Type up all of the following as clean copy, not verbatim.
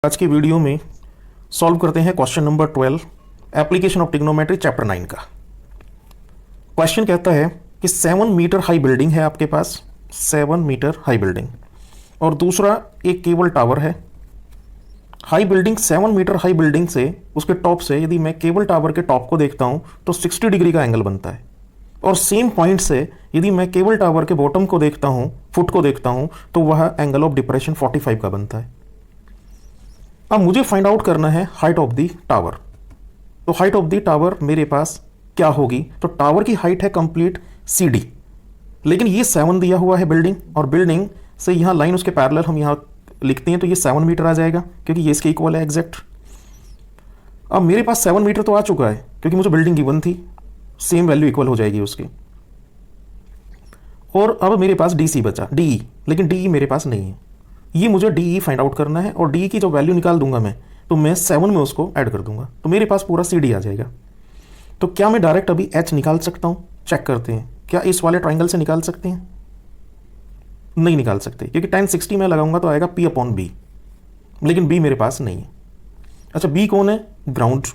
आज की वीडियो में सॉल्व करते हैं question number 12 application of trigonometry chapter 9 का। क्वेश्चन कहता है कि 7 मीटर हाई बिल्डिंग है आपके पास, 7 मीटर हाई बिल्डिंग, और दूसरा एक केबल टावर है। High building 7 meter high building से उसके टॉप से यदि मैं केबल टावर के टॉप को देखता हूं तो 60 डिग्री का एंगल बनता है, और सेम पॉइंट से यदि मैं केबल टावर के बॉटम को देखता हूं, फुट को देखता हूं, तो वह एंगल ऑफ डिप्रेशन 45 का बनता है। अब मुझे फाइंड आउट करना है हाइट ऑफ द टावर। तो हाइट ऑफ द टावर मेरे पास क्या होगी? तो टावर की हाइट है कंप्लीट CD, लेकिन ये 7 दिया हुआ है बिल्डिंग, और बिल्डिंग से यहाँ लाइन उसके पैरेलल हम यहाँ लिखते हैं तो ये 7 मीटर आ जाएगा क्योंकि ये इसके इक्वल है एग्जैक्ट। अब मेरे पास 7 मीटर तो आ चुका है क्योंकि मुझे बिल्डिंग गिवन थी, सेम वैल्यू इक्वल हो जाएगी उसकी। और अब मेरे पास DC बचा, DE, लेकिन DE मेरे पास नहीं है। ये मुझे DE फाइंड आउट करना है, और DE की जो वैल्यू निकाल दूंगा मैं, तो मैं 7 में उसको ऐड कर दूंगा, तो मेरे पास पूरा CD आ जाएगा। तो क्या मैं डायरेक्ट अभी H निकाल सकता हूँ? चेक करते हैं, क्या इस वाले ट्राइंगल से निकाल सकते हैं? नहीं निकाल सकते, क्योंकि tan 60 में लगाऊंगा तो आएगा P/B, लेकिन B मेरे पास नहीं है। अच्छा, B कौन है? ग्राउंड,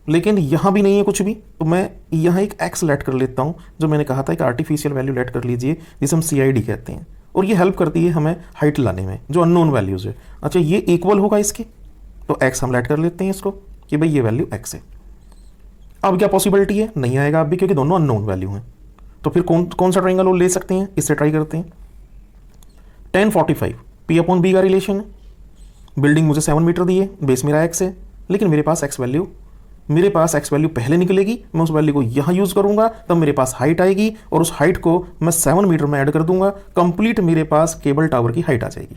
लेकिन यहाँ भी नहीं है कुछ भी, तो मैं यहाँ एक X लेट कर लेता हूँ, जो मैंने कहा था एक आर्टिफिशियल वैल्यू लेट कर लीजिए जिसे हम CID कहते हैं, और ये हेल्प करती है हमें हाइट लाने में जो अननोन वैल्यूज़ है। अच्छा, ये इक्वल होगा इसके, तो X हम लेट कर लेते हैं इसको कि भाई ये वैल्यू X है। अब क्या पॉसिबिलिटी है? नहीं आएगा अब भी, क्योंकि दोनों अननोन वैल्यू हैं। तो फिर कौन सा ट्राइंगल वो ले सकते हैं? इससे ट्राई करते हैं। tan 45 P/B का रिलेशन है। बिल्डिंग मुझे 7 मीटर दी है, बेस मेरा X है, लेकिन मेरे पास X वैल्यू पहले निकलेगी, मैं उस वैल्यू को यहाँ यूज़ करूँगा, तब मेरे पास हाइट आएगी, और उस हाइट को मैं 7 मीटर में ऐड कर दूंगा, कंप्लीट मेरे पास केबल टावर की हाइट आ जाएगी।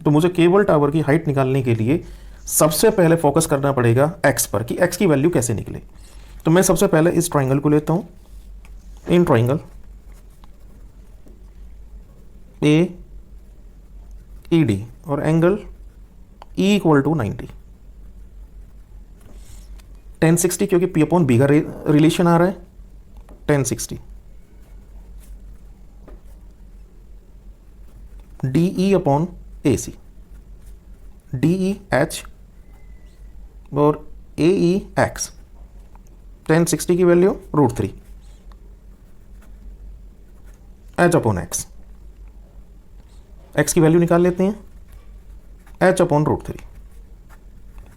तो मुझे केबल टावर की हाइट निकालने के लिए सबसे पहले फोकस करना पड़ेगा X पर, कि X की वैल्यू कैसे निकले। तो मैं सबसे पहले इस ट्राइंगल को लेता हूँ, इन ट्राइंगल AED, और एंगल E = 90। tan 60 क्योंकि P/B का रिलेशन आ रहा है, tan 60 DE/AC, DE H और AE X। tan 60 की वैल्यू √3 H/X। X की वैल्यू निकाल लेते हैं, H/√3,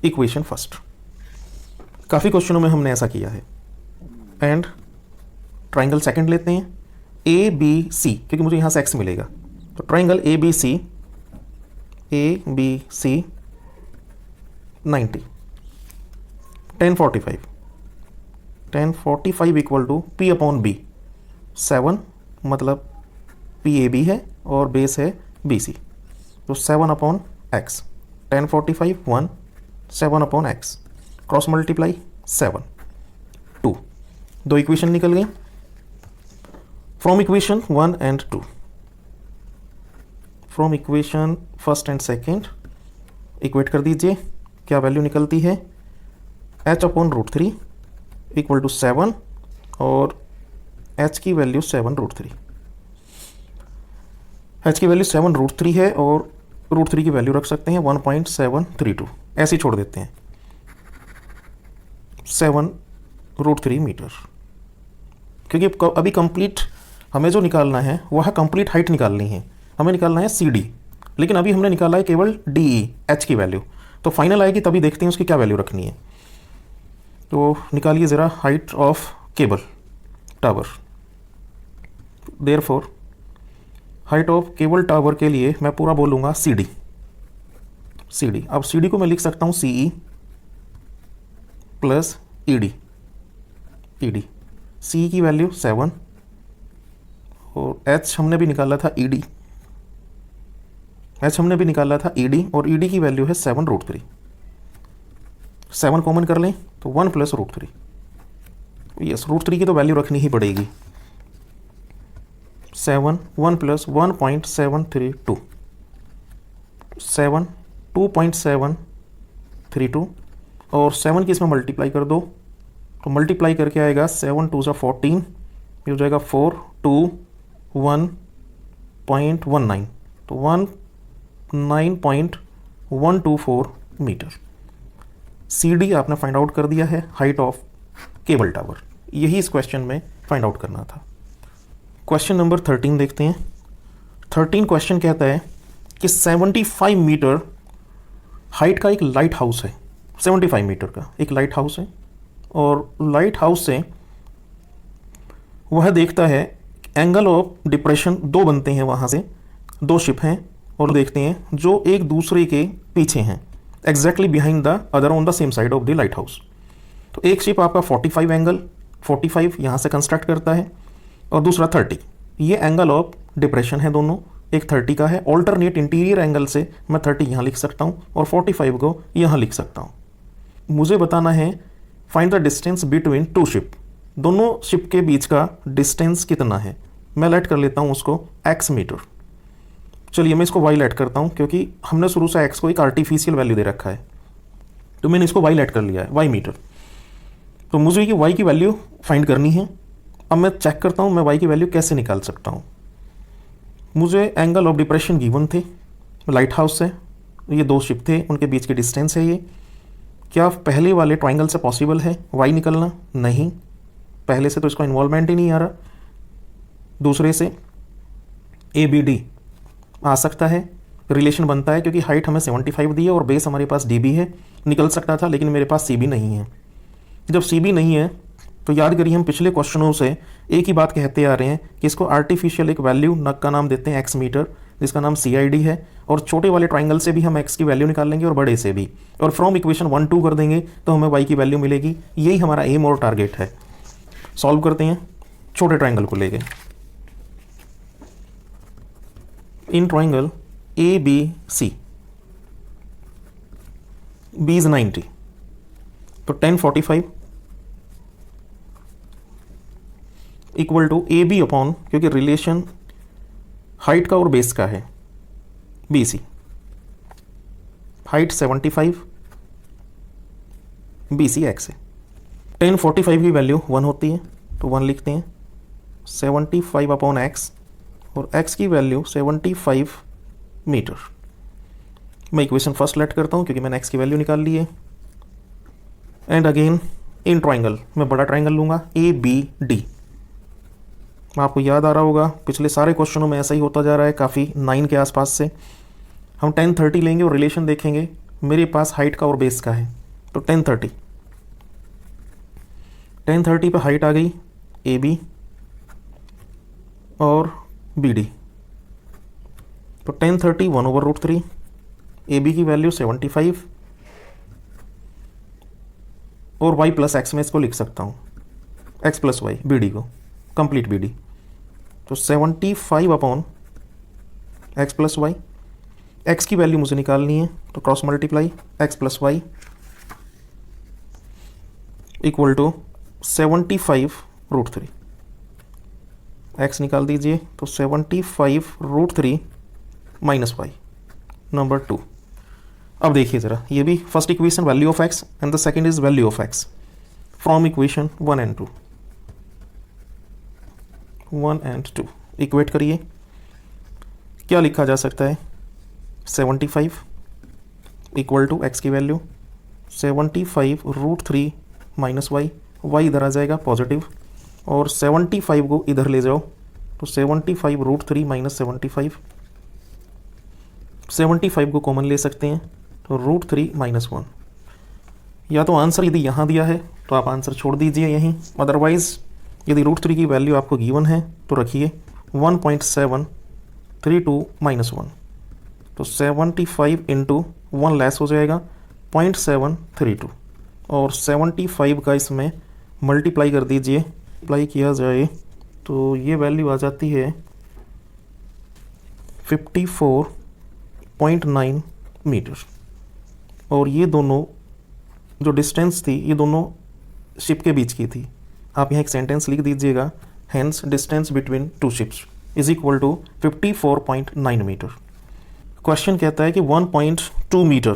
इक्वेशन फर्स्ट। काफ़ी क्वेश्चनों में हमने ऐसा किया है। एंड ट्राइंगल सेकंड लेते हैं, ABC, क्योंकि मुझे यहाँ से X मिलेगा, तो ट्राइंगल ABC 90। tan 45 = P/B, 7 मतलब PAB है और बेस है BC, तो 7/X। tan 45 1, 7/X, cross multiply 7, 2, दो इक्वेशन निकल गई from equation 1 and 2। From equation first and second equate कर दीजिए, क्या वैल्यू निकलती है? H/√3 = 7, और H की वैल्यू 7√3। H की वैल्यू 7√3 है, और √3 की वैल्यू रख सकते हैं 1.732, ऐसे ही छोड़ देते हैं, 7√3 मीटर, क्योंकि अभी कंप्लीट हमें जो निकालना है वह कंप्लीट हाइट निकालनी है, हमें निकालना है CD, लेकिन अभी हमने निकाला है केवल DE H की वैल्यू, तो फाइनल आएगी तभी देखते हैं उसकी क्या वैल्यू रखनी है। तो निकालिए ज़रा height of cable tower. Therefore height of cable tower के लिए मैं पूरा बोलूँगा CD। अब CD को मैं लिख सकता हूँ CE + ED। CE की वैल्यू 7, और H हमने भी निकाला था ED, और ED की वैल्यू है 7√3। 7 कॉमन कर लें तो 1 + √3, यस, √3 की तो वैल्यू रखनी ही पड़ेगी। 7 1 + 1.732, 7 2.732, और 7 की इसमें मल्टीप्लाई कर दो, तो मल्टीप्लाई करके आएगा 7 2 14, ये हो जाएगा 421.19, तो 19.124 मीटर। सी डी आपने फाइंड आउट कर दिया है, हाइट ऑफ केबल टावर। यही इस क्वेश्चन में फाइंड आउट करना था। क्वेश्चन नंबर 13 देखते हैं। 13 क्वेश्चन कहता है कि 75 मीटर हाइट का एक लाइट हाउस है। 75 मीटर का एक लाइट हाउस है और लाइट हाउस से वह देखता है एंगल ऑफ डिप्रेशन दो बनते हैं, वहाँ से दो शिप हैं और देखते हैं जो एक दूसरे के पीछे हैं, exactly behind the other on the same side of the light house. तो एक शिप आपका 45 एंगल 45 यहाँ से कंस्ट्रक्ट करता है और दूसरा 30। ये एंगल ऑफ डिप्रेशन है दोनों, एक 30 का है। ऑल्टरनेट इंटीरियर एंगल से मैं 30 यहाँ लिख सकता हूँ और 45 को यहाँ लिख सकता हूँ। मुझे बताना है find the distance between to ship, दोनों शिप के बीच का डिस्टेंस कितना है। मैं लेट कर लेता हूँ उसको x मीटर। चलिए मैं इसको y लेट करता हूँ क्योंकि हमने शुरू से x को एक आर्टिफिशियल वैल्यू दे रखा है, तो मैंने इसको y लेट कर लिया है, y मीटर। तो मुझे ये y की वैल्यू फाइंड करनी है। अब मैं चेक करता हूँ मैं y की वैल्यू कैसे निकाल सकता हूँ। मुझे एंगल ऑफ डिप्रेशन गिवन थे लाइट हाउस से, ये दो शिप थे उनके बीच की डिस्टेंस है ये। क्या पहले वाले ट्राइंगल से पॉसिबल है y निकलना? नहीं, पहले से तो इसका इन्वॉल्वमेंट ही नहीं आ रहा। दूसरे से ABD आ सकता है, रिलेशन बनता है क्योंकि हाइट हमें 75 दी है और बेस हमारे पास DB है, निकल सकता था, लेकिन मेरे पास CB नहीं है। जब CB नहीं है तो याद करिए हम पिछले क्वेश्चनों से एक ही बात कहते आ रहे हैं कि इसको आर्टिफिशियल एक वैल्यू नग का नाम देते हैं x मीटर, जिसका नाम CID है। और छोटे वाले ट्राइंगल से भी हम x की वैल्यू निकाल लेंगे और बड़े से भी, और फ्रॉम इक्वेशन 1 2 कर देंगे तो हमें y की वैल्यू मिलेगी। यही हमारा एम और टारगेट है। सॉल्व करते हैं छोटे ट्राइंगल को लेके। In triangle ABC, B is 90, तो 1045 इक्वल टू AB अपॉन, क्योंकि रिलेशन हाइट का और बेस का है, BC, हाइट 75, BC x है। 1045 की वैल्यू 1 होती है तो 1 लिखते हैं, 75 अपॉन x और x की वैल्यू 75 मीटर। मैं इक्वेशन फर्स्ट लेट करता हूँ क्योंकि मैंने x की वैल्यू निकाल ली है। एंड अगेन इन ट्राइंगल, मैं बड़ा ट्राइंगल लूँगा ABD। आपको याद आ रहा होगा पिछले सारे क्वेश्चनों में ऐसा ही होता जा रहा है, काफ़ी 9 के आसपास से। हम 1030 लेंगे और रिलेशन देखेंगे, मेरे पास हाइट का और बेस का है तो 1030 पे हाइट आ गई AB और BD, तो 1030 1/√3, AB की वैल्यू 75 और y प्लस एक्स में इसको लिख सकता हूँ, x प्लस वाई BD को, कंप्लीट BD। तो 75 upon x plus y, x की वैल्यू मुझे निकालनी है तो cross multiply x plus y equal to 75√3। x निकाल दीजिए तो 75√3 माइनस वाई, नंबर 2। अब देखिए ज़रा, ये भी first equation value of x and the second is value of x from equation 1 and 2 equate करिए। क्या लिखा जा सकता है? 75 इक्वल टू x की वैल्यू 75√3 माइनस वाई, वाई इधर आ जाएगा पॉजिटिव और 75 को इधर ले जाओ तो 75√3 माइनस 75 को कॉमन ले सकते हैं तो √3 माइनस 1। या तो आंसर यदि यहाँ दिया है तो आप आंसर छोड़ दीजिए यहीं, अदरवाइज़ यदि √3 की वैल्यू आपको गिवन है तो रखिए 1.732 माइनस 1, तो 75 इंटू 1 लेस हो जाएगा 0.732 और 75 का इसमें मल्टीप्लाई कर दीजिए। अप्लाई किया जाए तो ये वैल्यू आ जाती है 54.9 मीटर। और ये दोनों जो डिस्टेंस थी ये दोनों शिप के बीच की थी। आप यहाँ एक सेंटेंस लिख दीजिएगा, hence distance between two ships is equal to 54.9 meter. Question कहता है कि 1.2 मीटर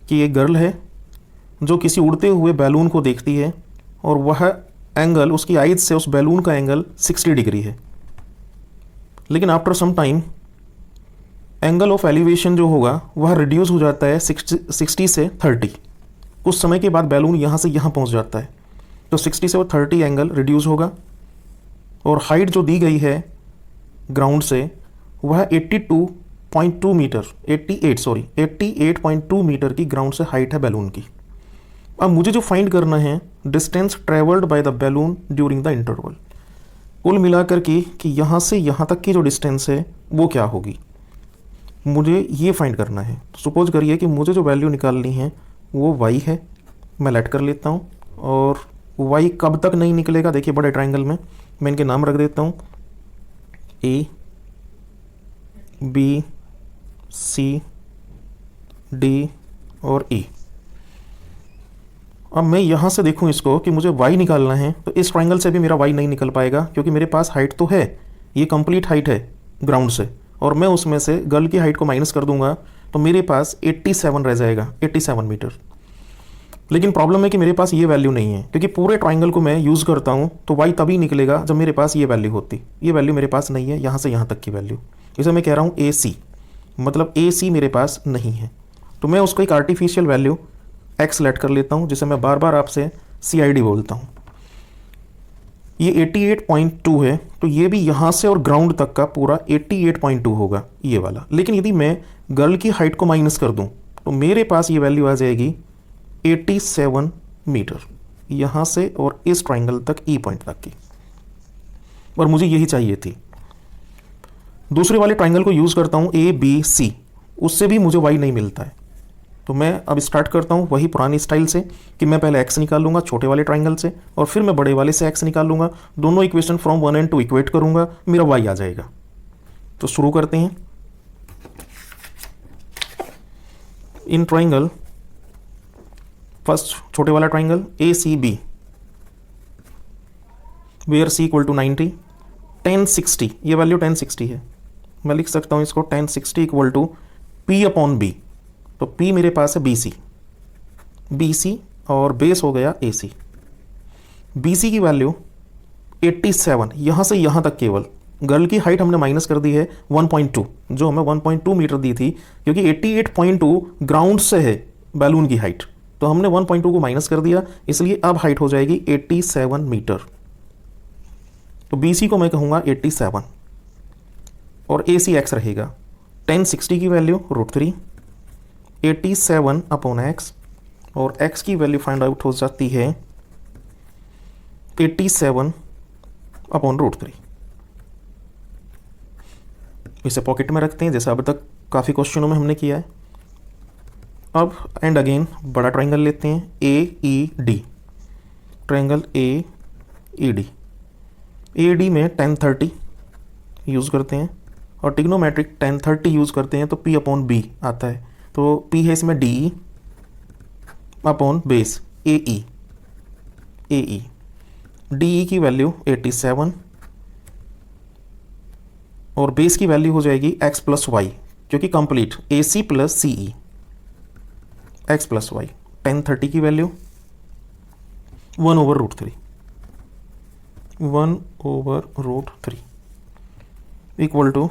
की एक गर्ल है जो किसी उड़ते हुए बैलून को देखती है और वह एंगल, उसकी आइज से उस बैलून का एंगल 60 डिग्री है। लेकिन after some time angle of elevation जो होगा वह रिड्यूस हो जाता है 60 से 30। कुछ समय के बाद बैलून यहाँ से यहाँ पहुँच जाता है, तो 60 से 30 एंगल रिड्यूस होगा। और हाइट जो दी गई है ग्राउंड से वह 88.2 मीटर की ग्राउंड से हाइट है बैलून की। अब मुझे जो फाइंड करना है distance travelled by the balloon during the interval, कुल मिलाकर के कि यहाँ से यहाँ तक की जो डिस्टेंस है वो क्या होगी, मुझे ये फाइंड करना है। तो सपोज करिए कि मुझे जो वैल्यू निकालनी है वो y है, मैं लेट कर लेता हूँ। और y कब तक नहीं निकलेगा, देखिए बड़े ट्राइंगल में मैं इनके नाम रख देता हूँ A, B, C, D और E। अब मैं यहाँ से देखूँ इसको कि मुझे y निकालना है, तो इस ट्राइंगल से भी मेरा y नहीं निकल पाएगा क्योंकि मेरे पास हाइट तो है, ये कंप्लीट हाइट है ग्राउंड से, और मैं उसमें से गर्ल की हाइट को माइनस कर दूंगा तो मेरे पास 87 रह जाएगा, 87 मीटर। लेकिन प्रॉब्लम है कि मेरे पास ये वैल्यू नहीं है, क्योंकि पूरे ट्राइंगल को मैं यूज़ करता हूँ तो y तभी निकलेगा जब मेरे पास ये वैल्यू होती। ये वैल्यू मेरे पास नहीं है, यहाँ से यहाँ तक की वैल्यू, इसे मैं कह रहा हूँ AC, मतलब AC मेरे पास नहीं है। तो मैं उसको एक आर्टिफिशियल वैल्यू x लेट कर लेता हूँ, जिसे मैं बार बार आपसे CID बोलता हूँ। ये 88.2 है, तो ये भी यहाँ से और ग्राउंड तक का पूरा 88.2 होगा ये वाला। लेकिन यदि मैं गर्ल की हाइट को माइनस कर दूँ तो मेरे पास ये वैल्यू आ जाएगी 87 मीटर, यहाँ से और इस ट्राइंगल तक E पॉइंट तक की, और मुझे यही चाहिए थी। दूसरे वाले ट्राइंगल को यूज़ करता हूँ ABC, उससे भी मुझे y नहीं मिलता है। तो मैं अब स्टार्ट करता हूँ वही पुरानी स्टाइल से कि मैं पहले x निकाल लूँगा छोटे वाले ट्राइंगल से, और फिर मैं बड़े वाले से x निकाल लूँगा, दोनों इक्वेशन फ्रॉम 1 and 2 इक्वेट करूँगा, मेरा y आ जाएगा। तो शुरू करते हैं। इन ट्राइंगल, फर्स्ट छोटे वाला triangle ACB, where C equal to 90, 1060, ये वैल्यू 1060 है, मैं लिख सकता हूँ इसको 1060 equal to P upon B। तो P मेरे पास है BC और बेस हो गया AC। BC की वैल्यू 87, यहाँ से यहाँ तक केवल, गर्ल की हाइट हमने माइनस कर दी है 1.2, जो हमें 1.2 मीटर दी थी, क्योंकि 88.2 ग्राउंड से है बैलून की हाइट, तो हमने 1.2 को माइनस कर दिया, इसलिए अब हाइट हो जाएगी 87 मीटर। तो BC को मैं कहूँगा 87 और AC x रहेगा। 1060 की वैल्यू √3, 87 अपॉन x, और x की वैल्यू फाइंड आउट हो जाती है 87 अपॉन √3। इसे पॉकेट में रखते हैं जैसे अब तक काफ़ी क्वेश्चनों में हमने किया है। अब एंड अगेन बड़ा ट्राइंगल लेते हैं AED, ट्राइंगल AED। AED में 1030 यूज़ करते हैं और टिग्नोमेट्रिक 1030 यूज़ करते हैं, तो P अपॉन B आता है। तो P है इसमें DE upon base AE। DE की वैल्यू 87 और बेस की वैल्यू हो जाएगी x प्लस वाई, क्योंकि complete AC plus CE, x plus Y. 1030 की वैल्यू 1/√3, 1/√3 इक्वल टू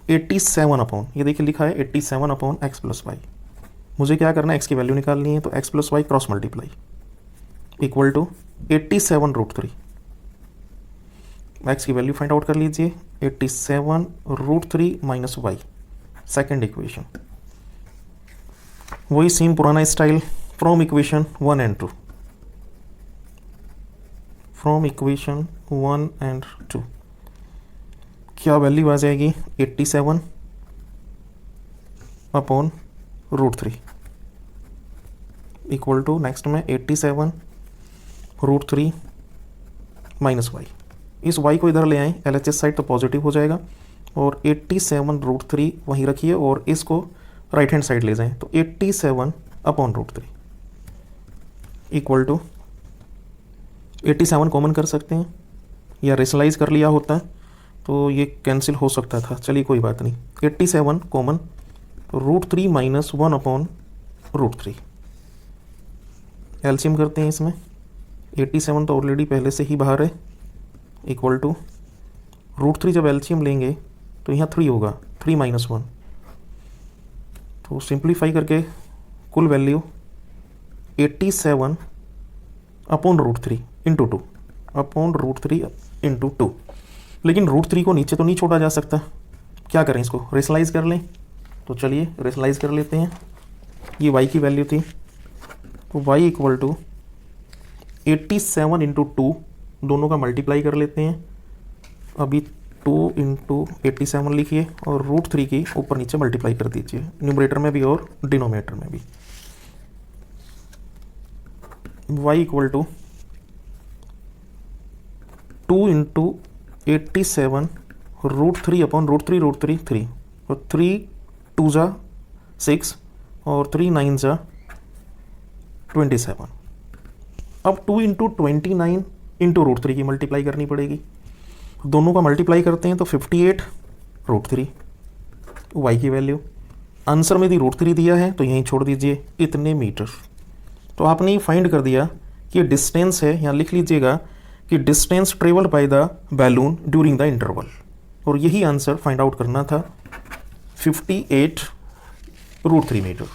87 अपॉन, ये देखिए लिखा है 87 अपॉन x प्लस वाई। मुझे क्या करना है, x की वैल्यू निकालनी है, तो x plus Y cross multiply equal to 87√3। x की वैल्यू फाइंड आउट कर लीजिए, 87√3 माइनस वाई, सेकेंड इक्वेशन। वही सेम पुराना style from equation 1 and 2, from equation 1 and 2 क्या वैल्यू आ जाएगी 87 अपॉन √3 इक्वल टू, नेक्स्ट में 87√3 माइनस वाई। इस y को इधर ले आएँ LHS साइड तो पॉजिटिव हो जाएगा, और 87√3 वहीं रखिए और इसको राइट हैंड साइड ले जाएं, तो 87 अपॉन √3 इक्वल टू 87 कॉमन कर सकते हैं, या रेशनलाइज कर लिया होता तो ये कैंसिल हो सकता था, चलिए कोई बात नहीं। 87 कॉमन, √3 माइनस 1 अपॉन √3, एलसीएम करते हैं इसमें। 87 तो ऑलरेडी पहले से ही बाहर है, इक्वल टू √3 जब एलसीएम लेंगे तो यहाँ 3 होगा, 3 - 1, तो सिंप्लीफाई करके कुल value 87 upon √3 into 2, upon √3 into 2। लेकिन √3 को नीचे तो नहीं छोड़ा जा सकता, क्या करें, इसको रेशनलाइज कर लें। तो चलिए रेशनलाइज कर लेते हैं। ये y की वैल्यू थी, तो y इक्वल टू 87 इंटू 2, दोनों का मल्टीप्लाई कर लेते हैं। अभी 2 इंटू 87 लिखिए और √3 की ऊपर नीचे मल्टीप्लाई कर दीजिए, न्यूमरेटर में भी और डिनोमिनेटर में भी। y equal to 2 into 87 √3 upon √3 3, और 3 2 जा 6 और 3 9 जा 27। अब 2 इंटू 29 इंटू √3 की मल्टीप्लाई करनी पड़ेगी, दोनों का मल्टीप्लाई करते हैं तो 58 √3 y की वैल्यू। आंसर में भी √3 दिया है तो यहीं छोड़ दीजिए, इतने मीटर। तो आपने ये फाइंड कर दिया कि डिस्टेंस है, यहाँ लिख लीजिएगा कि distance travelled by the balloon during the interval, और यही आंसर फाइंड आउट करना था, 58 √3 मीटर।